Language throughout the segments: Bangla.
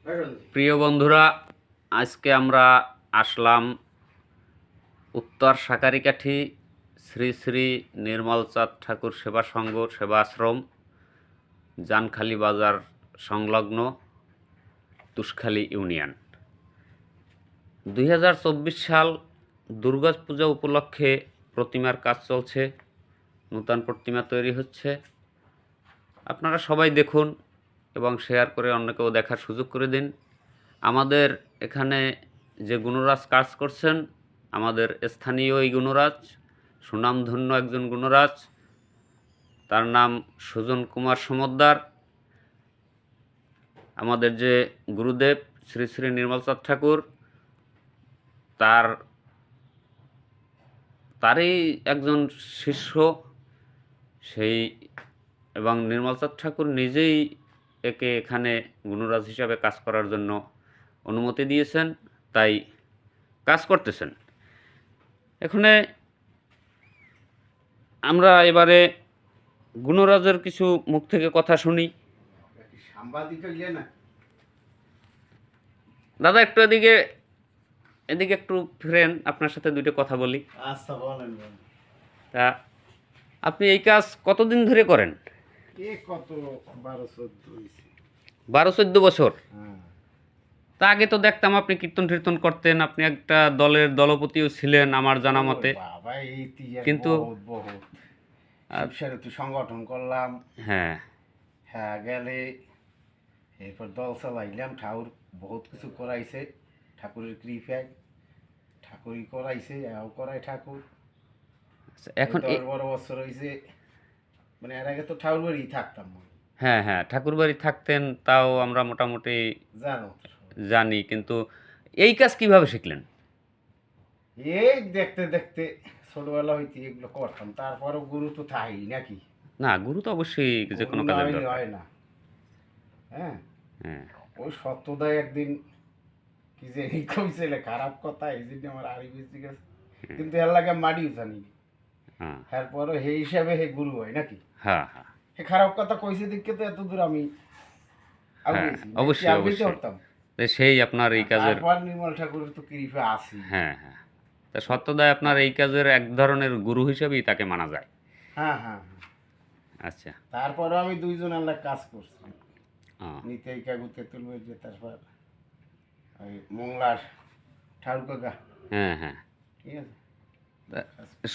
প্রিয় বন্ধুরা, আজকে আমরা আসলাম উত্তর সাকারিকাঠি শ্রী শ্রী নির্মলচাঁদ ঠাকুর সেবা সংঘ সেবাশ্রম, জানখালি বাজার সংলগ্ন তুষখালী ইউনিয়ন। 2024 সাল দুর্গাপূজা উপলক্ষে প্রতিমার কাজ চলছে, নূতন প্রতিমা তৈরি হচ্ছে। আপনারা সবাই দেখুন এবং শেয়ার করে অন্যকেও দেখার সুযোগ করে দিন। আমাদের এখানে যে গুণরাজ কাজ করছেন, আমাদের স্থানীয় এই গুণরাজ, সুনামধন্য একজন গুণরাজ, তার নাম সুজন কুমার সমদ্দার। আমাদের যে গুরুদেব শ্রী শ্রী নির্মলচাঁদ ঠাকুর, তারই একজন শিষ্য সেই, এবং নির্মলচাঁদ ঠাকুর নিজেই একে এখানে গুণরাজ হিসাবে কাজ করার জন্য অনুমতি দিয়েছেন, তাই কাজ করতেছেন। এখানে আমরা এবারে গুণরাজের কিছু মুখ থেকে কথা শুনি। দাদা, একটু এদিকে একটু ফিরেন, আপনার সাথে দুটো কথা বলি। আচ্ছা, বলেন। তা আপনি এই কাজ কতদিন ধরে করেন? কত 12-14 বছর। হ্যাঁ। তা আগে তো দেখতাম আপনি কীর্তন টীর্তন করতেন, আপনি একটা দলের দলপতিও ছিলেন আমার জানা মতে। বাবা, কিন্তু বহুত সংগঠন করলাম। হ্যাঁ হ্যাঁ, গেলে এরপর দল চালাইলাম। ঠাকুর বহুত কিছু করাইছে, ঠাকুরের কৃপায় ঠাকুরই করাইছে, করাই ঠাকুর। এখন 10-12 বছর হয়েছে। মানে এর আগে তো ঠাকুর বাড়ি থাকতাম। হ্যাঁ হ্যাঁ, ঠাকুর বাড়ি থাকতেন, তাও আমরা মোটামুটি জানি। কিন্তু এই কাজ কিভাবে শিখলেন? এই দেখতে দেখতে ছোটবেলা হইতে এগুলো করতাম, তারপরে গুরু তো থাই নাকি? না, গুরু তো অবশ্যই যে কোনো কাজের দরকার হয় না। হ্যাঁ, হ্যাঁ। ওই সত্যদায় একদিন কি যে কইছিলে খারাপ কথা, এই জন্য আমার আড়ি বেশি গেছে। কিন্তু এর লাগে মাটিও জানি। তারপরে সেই হিসাবে হে গুরু হয় নাকি? হ্যাঁ হ্যাঁ, হে খারাপ কথা কইছে দেখে তো এত দূর আমি অবশ্যই অবশ্যই। সেই আপনার এই কাজের নির্মল ঠাকুরের তো কৃপা আছে। হ্যাঁ হ্যাঁ, তা সত্যদায় আপনার এই কাজের এক ধরনের গুরু হিসেবেই তাকে মানা যায়। হ্যাঁ হ্যাঁ। আচ্ছা, তারপরে আমি দুইজন আল্লাহ কাজ করছি। নিতাই কাকু তেঁতুলবের যে, তারপর ওই মোংলার ঠাকুর কাকা। হ্যাঁ হ্যাঁ, ঠিক আছে।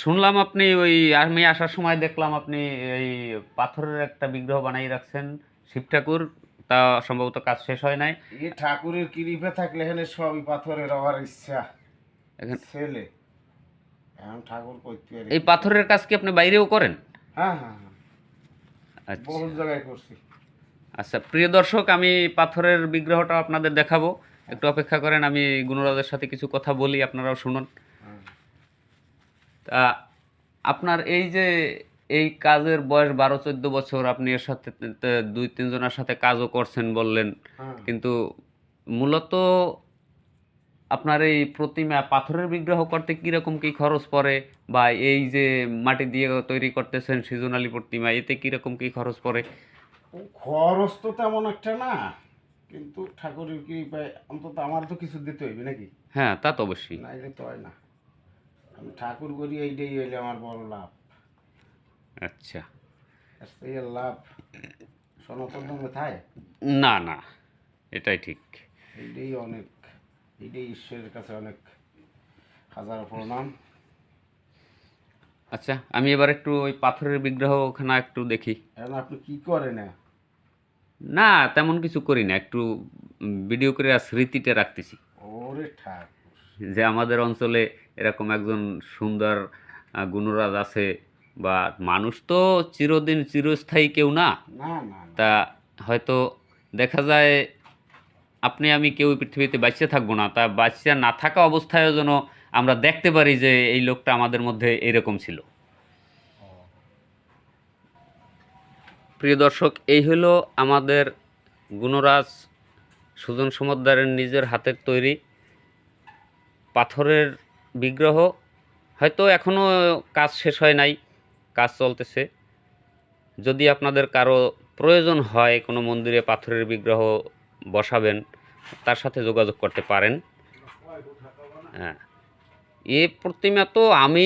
শুনলাম আপনি ওই, আমি আসার সময় দেখলাম আপনি এই পাথরের একটা বিগ্রহ বানাই রাখছেন, শিব ঠাকুর। তা সম্ভবত কাজ শেষ হয় নাই। এই ঠাকুরের কৃপা থাকলে এখানে সবই পাথরের হওয়ার ইচ্ছা ছেলে। এখন ঠাকুর করতে পারি। এই পাথরের কাজ কি আপনি বাইরেও করেন? হ্যাঁ হ্যাঁ, আচ্ছা, বহু জায়গায় করছি। আচ্ছা প্রিয় দর্শক, আমি পাথরের বিগ্রহটা আপনাদের দেখাবো, একটু অপেক্ষা করেন। আমি গুণরাজের সাথে কিছু কথা বলি, আপনারাও শুনুন। তা আপনার এই যে এই কাজের বয়স 12-14 বছর, আপনি এর সাথে 2-3 জনের সাথে কাজও করছেন বললেন, কিন্তু মূলত আপনার এই প্রতিমা পাথরের বিগ্রহ করতে কীরকম কী খরচ পড়ে, বা এই যে মাটি দিয়ে তৈরি করতেছেন সৃজনালী প্রতিমা, এতে কীরকম কী খরচ পড়ে? খরচ তো তেমন একটা না, কিন্তু ঠাকুরের কৃপায় অন্তত আমার তো কিছু দিতে হইবে নাকি? হ্যাঁ, তা তো অবশ্যই। নাইলে তো হয় না। আমি ঠাকুর করি, এইটাই হইলে আমার বড় লাভ। আচ্ছা, এই লাভ সনাতন ধর্মে থাকে না না, এটাই ঠিক। এইটাই অনেক, এইটাই ঈশ্বরের কাছে অনেক হাজার প্রণাম। আচ্ছা, আমি এবার একটু ওই পাথরের বিগ্রহ ওখানে একটু দেখি। এখন আপনি কি করেন? না, তেমন কিছু করি না, একটু ভিডিও করে স্মৃতিটা রাখতেছি। ওরে ঠাকুর, যে আমাদের অঞ্চলে এরকম একজন সুন্দর গুণরাজ আছে, বা মানুষ তো চিরদিন চিরস্থায়ী কেউ না। তা হয়তো দেখা যায় আপনি আমি কেউ পৃথিবীতে বাঁচতে থাকবো না, তা বাঁচতে না থাকা অবস্থায়ও যেন আমরা দেখতে পারি যে এই লোকটা আমাদের মধ্যে এরকম ছিল। প্রিয় দর্শক, এই হলো আমাদের গুণরাজ সুজন সমদ্দারের নিজের হাতের তৈরি পাথরের বিগ্রহ। হয়তো এখনও কাজ শেষ হয় নাই, কাজ চলতেছে। যদি আপনাদের কারো প্রয়োজন হয় কোনো মন্দিরে পাথরের বিগ্রহ বসাবেন, তার সাথে যোগাযোগ করতে পারেন। হ্যাঁ, এ প্রতিমা তো আমি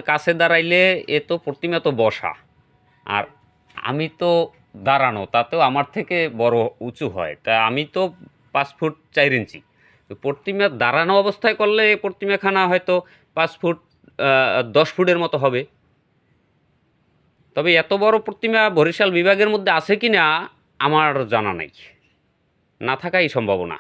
কাছে দাঁড়াইলে এ তো প্রতিমা তো বসা, আর আমি তো দাঁড়ানো, তাতেও আমার থেকে বড় উঁচু হয়। তা আমি তো 5 ফুট 4 ইঞ্চি। তো প্রতিমা দাঁড়ানো অবস্থায় করলে এই প্রতিমাখানা হয়তো 5 ফুট 10 ফুটের মতো হবে। তবে এত বড় প্রতিমা বরিশাল বিভাগের মধ্যে আছে কি না আমার জানা নাই, না থাকাই সম্ভাবনা।